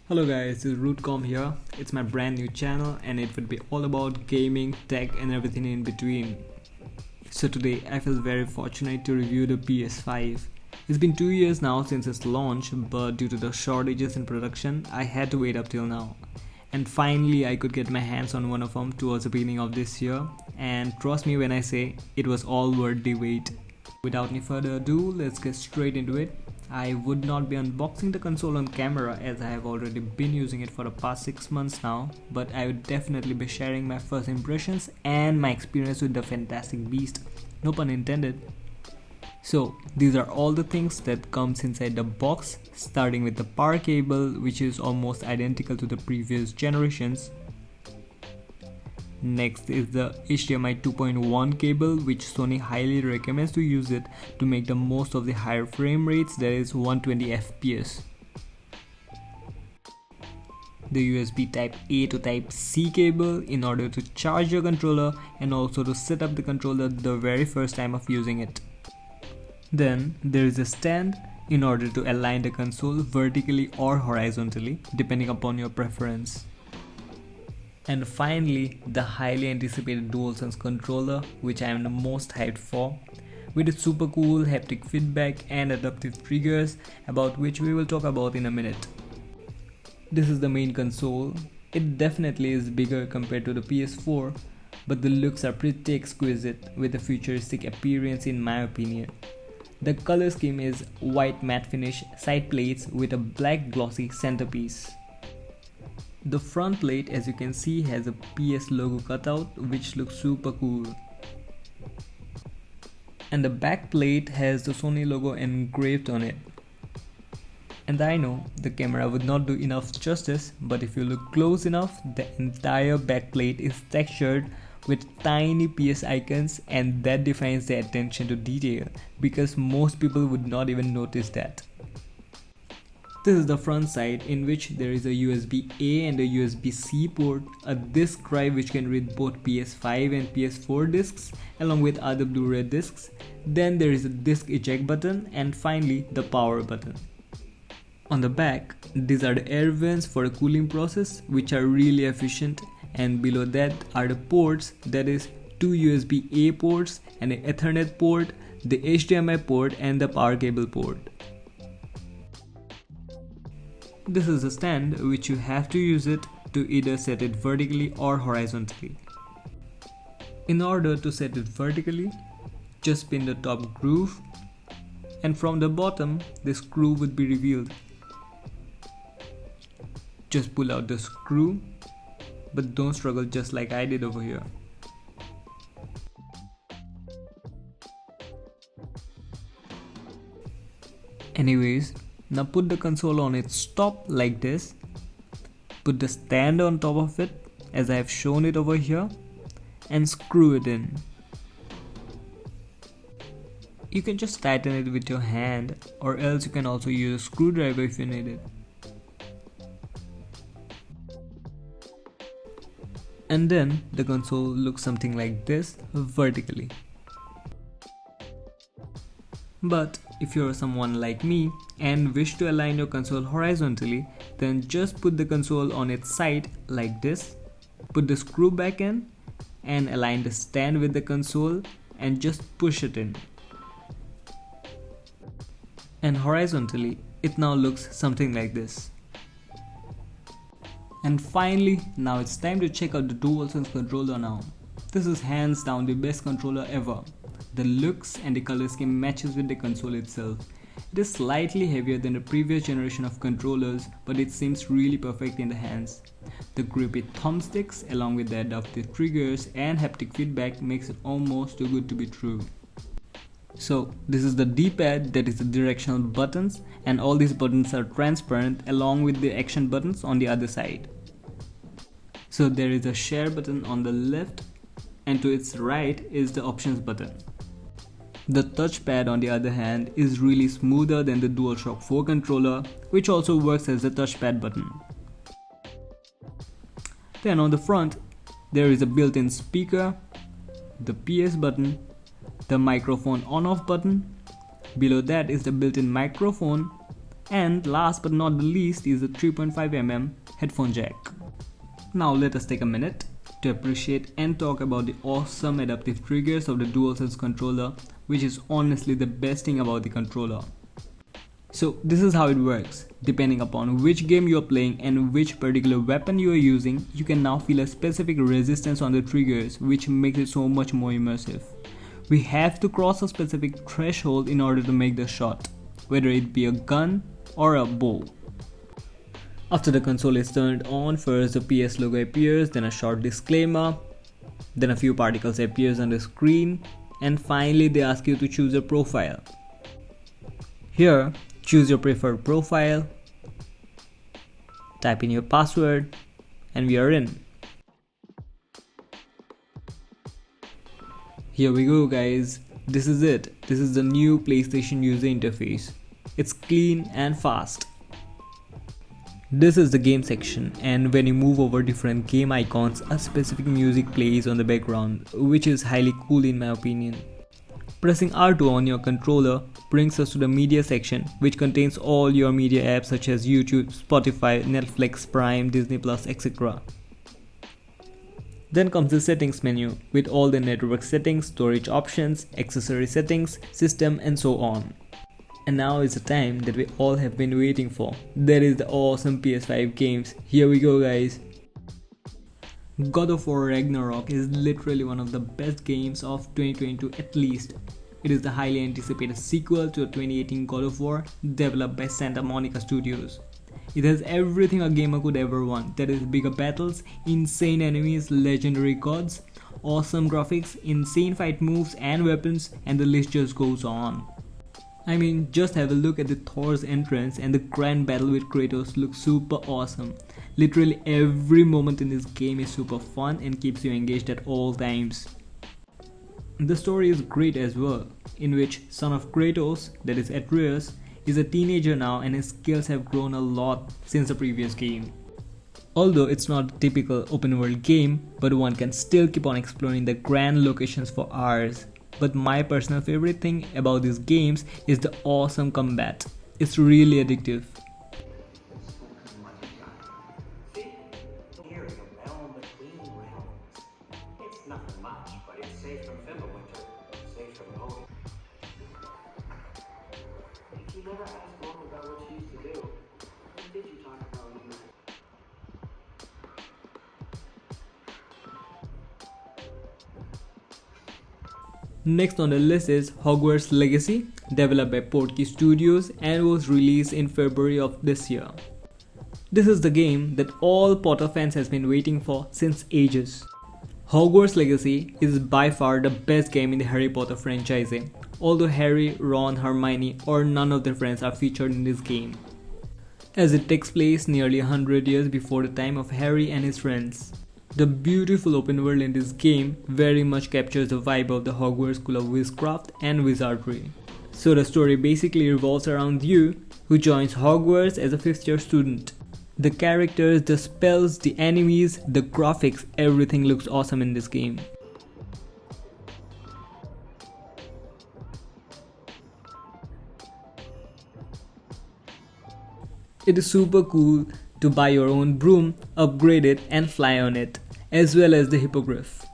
Hello guys, this is Rootcom here. It's my brand new channel and it would be all about gaming, tech and everything in between. So today I feel very fortunate to review the PS5. It's been 2 years now since its launch, but due to the shortages in production, I had to wait up till now. And finally I could get my hands on one of them towards the beginning of this year, and trust me when I say it was all worth the wait. Without any further ado, let's get straight into it. I would not be unboxing the console on camera as I have already been using it for the past 6 months now, but I would definitely be sharing my first impressions and my experience with the fantastic beast, no pun intended. So these are all the things that comes inside the box, starting with the power cable, which is almost identical to the previous generations. Next is the HDMI 2.1 cable, which Sony highly recommends to use it to make the most of the higher frame rates, that is 120 FPS. The USB type A to type C cable in order to charge your controller and also to set up the controller the very first time of using it. Then there is a stand in order to align the console vertically or horizontally depending upon your preference. And finally, the highly anticipated DualSense controller, which I am the most hyped for, with its super cool haptic feedback and adaptive triggers, about which we will talk about in a minute. This is the main console. It definitely is bigger compared to the PS4, but the looks are pretty exquisite with a futuristic appearance in my opinion. The color scheme is white matte finish side plates with a black glossy centerpiece. The front plate, as you can see, has a PS logo cutout which looks super cool. And the back plate has the Sony logo engraved on it. And I know the camera would not do enough justice, but if you look close enough, the entire back plate is textured with tiny PS icons, and that defines the attention to detail because most people would not even notice that. This is the front side, in which there is a USB-A and a USB-C port, a disk drive which can read both PS5 and PS4 discs along with other Blu-ray discs. Then there is a disc eject button, and finally the power button. On the back, these are the air vents for the cooling process, which are really efficient, and below that are the ports, that is 2 USB-A ports and an Ethernet port, the HDMI port and the power cable port. This is a stand which you have to use it to either set it vertically or horizontally. In order to set it vertically, just spin the top groove, and from the bottom the screw would be revealed. Just pull out the screw, but don't struggle just like I did over here. Anyways, now put the console on its top like this, put the stand on top of it as I have shown it over here, and screw it in. You can just tighten it with your hand, or else you can also use a screwdriver if you need it. And then the console looks something like this vertically. But if you're someone like me and wish to align your console horizontally, then just put the console on its side like this, put the screw back in and align the stand with the console and just push it in. And horizontally, it now looks something like this. And finally, now it's time to check out the DualSense controller now. This is hands down the best controller ever. The looks and the color scheme matches with the console itself. It is slightly heavier than the previous generation of controllers, but it seems really perfect in the hands. The grippy thumbsticks along with the adaptive triggers and haptic feedback makes it almost too good to be true. So this is the D-pad, that is the directional buttons, and all these buttons are transparent along with the action buttons on the other side. So there is a share button on the left, and to its right is the options button. The touchpad on the other hand is really smoother than the DualShock 4 controller, which also works as the touchpad button. Then on the front there is a built-in speaker, the PS button, the microphone on-off button. Below that is the built-in microphone, And last but not the least is the 3.5mm headphone jack. Now let us take a minute to appreciate and talk about the awesome adaptive triggers of the DualSense controller, which is honestly the best thing about the controller. So this is how it works. Depending upon which game you are playing and which particular weapon you are using, you can now feel a specific resistance on the triggers, which makes it so much more immersive. We have to cross a specific threshold in order to make the shot, whether it be a gun or a bow. After the console is turned on, first the PS logo appears, then a short disclaimer, then a few particles appears on the screen, and finally they ask you to choose a profile. Here, choose your preferred profile, type in your password, and we are in. Here we go guys, this is it. This is the new PlayStation user interface. It's clean and fast. This is the game section, and when you move over different game icons, a specific music plays on the background, which is highly cool in my opinion. Pressing R2 on your controller brings us to the media section, which contains all your media apps such as YouTube, Spotify, Netflix, Prime, Disney+, etc. Then comes the settings menu with all the network settings, storage options, accessory settings, system, and so on. And now is the time that we all have been waiting for. That is the awesome PS5 games. Here we go guys. God of War Ragnarok is literally one of the best games of 2022 at least. It is the highly anticipated sequel to the 2018 God of War developed by Santa Monica Studios. It has everything a gamer could ever want, that is bigger battles, insane enemies, legendary gods, awesome graphics, insane fight moves and weapons, and the list just goes on. I mean, just have a look at the Thor's entrance, and the grand battle with Kratos looks super awesome. Literally every moment in this game is super fun and keeps you engaged at all times. The story is great as well, in which son of Kratos, that is Atreus, is a teenager now and his skills have grown a lot since the previous game. Although it's not a typical open world game, but one can still keep on exploring the grand locations for hours. But my personal favorite thing about these games is the awesome combat. It's really addictive. Next on the list is Hogwarts Legacy, developed by Portkey Studios and was released in February of this year. This is the game that all Potter fans has been waiting for since ages. Hogwarts Legacy is by far the best game in the Harry Potter franchise, although Harry, Ron, Hermione or none of their friends are featured in this game, as it takes place nearly 100 years before the time of Harry and his friends. The beautiful open world in this game very much captures the vibe of the Hogwarts School of Witchcraft and Wizardry. So the story basically revolves around you, who joins Hogwarts as a 5th year student. The characters, the spells, the enemies, the graphics, everything looks awesome in this game. It is super cool to buy your own broom, upgrade it and fly on it, as well as the hippogriff.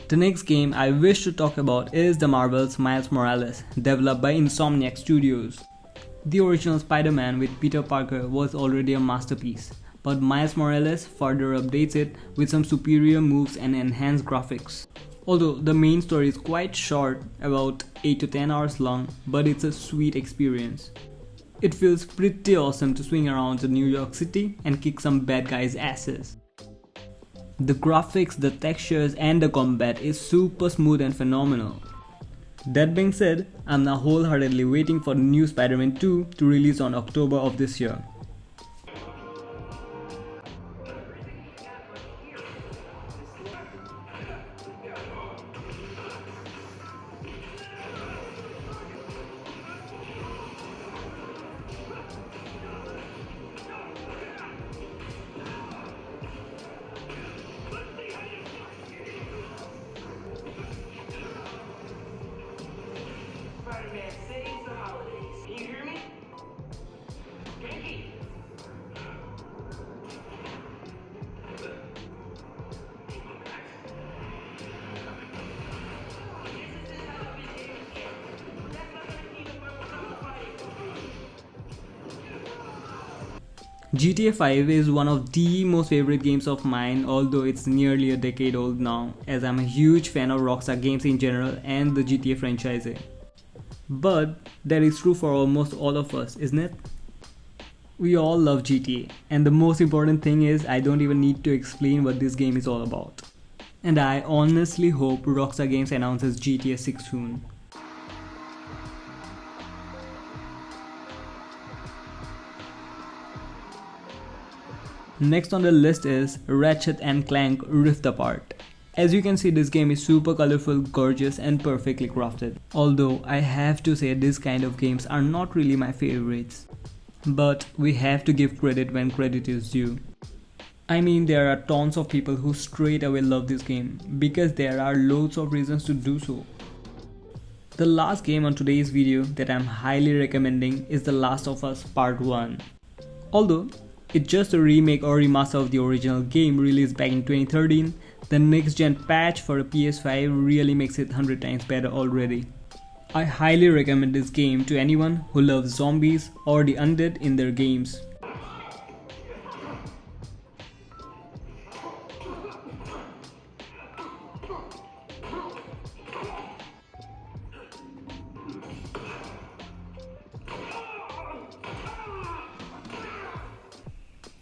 The next game I wish to talk about is the Marvel's Miles Morales, developed by Insomniac Studios. The original Spider-Man with Peter Parker was already a masterpiece, but Miles Morales further updates it with some superior moves and enhanced graphics. Although the main story is quite short, about 8 to 10 hours long, but it's a sweet experience. It feels pretty awesome to swing around in New York City and kick some bad guys' asses. The graphics, the textures and the combat is super smooth and phenomenal. That being said, I'm now wholeheartedly waiting for the new Spider-Man 2 to release on October of this year. Spider-Man saves the holidays. Can you hear me? Pinky! GTA 5 is one of the most favorite games of mine, although it's nearly a decade old now, as I'm a huge fan of Rockstar games in general and the GTA franchise. But that is true for almost all of us, isn't it? We all love GTA, and the most important thing is I don't even need to explain what this game is all about. And I honestly hope Rockstar Games announces GTA 6 soon. Next on the list is Ratchet & Clank Rift Apart. As you can see, this game is super colorful, gorgeous and perfectly crafted. Although I have to say these kind of games are not really my favorites. But we have to give credit when credit is due. I mean, there are tons of people who straight away love this game because there are loads of reasons to do so. The last game on today's video that I'm highly recommending is The Last of Us Part 1. Although it's just a remake or remaster of the original game released back in 2013, the next gen patch for a PS5 really makes it 100 times better already. I highly recommend this game to anyone who loves zombies or the undead in their games.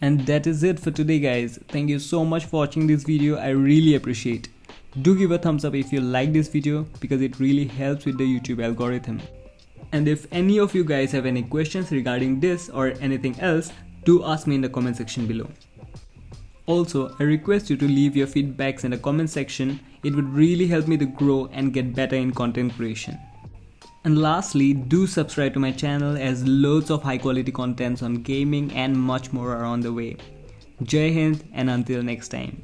And that is it for today guys. Thank you so much for watching this video, I really appreciate. Do give a thumbs up if you like this video because it really helps with the YouTube algorithm. And if any of you guys have any questions regarding this or anything else, do ask me in the comment section below. Also, I request you to leave your feedbacks in the comment section, it would really help me to grow and get better in content creation. And lastly, do subscribe to my channel as loads of high quality contents on gaming and much more are on the way. Jai Hind and until next time.